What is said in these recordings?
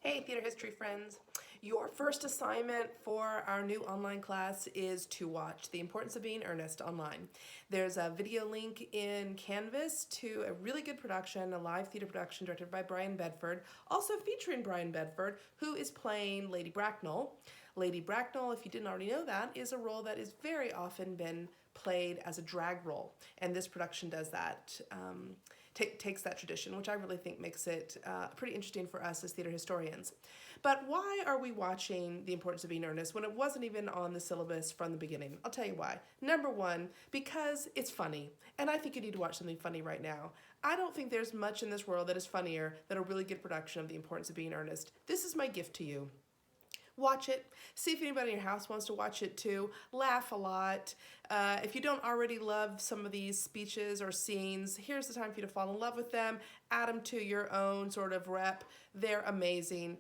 Hey, theater history friends. Your first assignment for our new online class is to watch The Importance of Being Earnest online. There's a video link in Canvas to a really good production, a live theater production directed by Brian Bedford, also featuring Brian Bedford, who is playing Lady Bracknell. Lady Bracknell, if you didn't already know that, is a role that is very often been played as a drag role, and this production does that. Takes that tradition, which I really think makes it pretty interesting for us as theater historians. But why are we watching The Importance of Being Earnest when it wasn't even on the syllabus from the beginning? I'll tell you why. Number one, because it's funny, and I think you need to watch something funny right now. I don't think there's much in this world that is funnier than a really good production of The Importance of Being Earnest. This is my gift to you. Watch it. See if anybody in your house wants to watch it too. Laugh a lot. If you don't already love some of these speeches or scenes, here's the time for you to fall in love with them. Add them to your own sort of rep. They're amazing.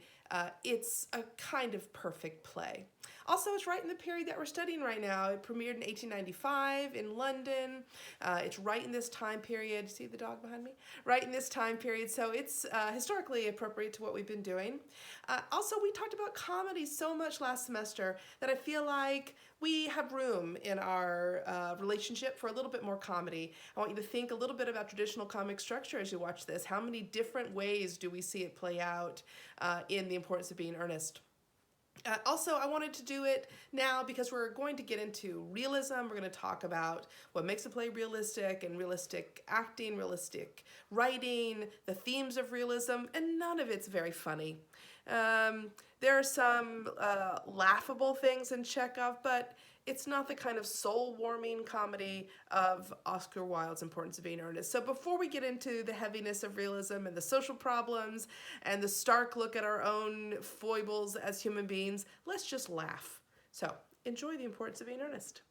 It's a kind of perfect play. Also, it's right in the period that we're studying right now. It premiered in 1895 in London. It's right in this time period. See the dog behind me? Right in this time period, so it's historically appropriate to what we've been doing. Also, we talked about comedy so much last semester that I feel like we have room in our relationship for a little bit more comedy. I want you to think a little bit about traditional comic structure as you watch this. How many different ways do we see it play out in The Importance of Being Earnest? Also, I wanted to do it now because we're going to get into realism. We're going to talk about what makes a play realistic and realistic acting, realistic writing, the themes of realism, and none of it's very funny. There are some laughable things in Chekhov, but it's not the kind of soul-warming comedy of Oscar Wilde's Importance of Being Earnest. So before we get into the heaviness of realism and the social problems and the stark look at our own foibles as human beings, let's just laugh. So enjoy The Importance of Being Earnest.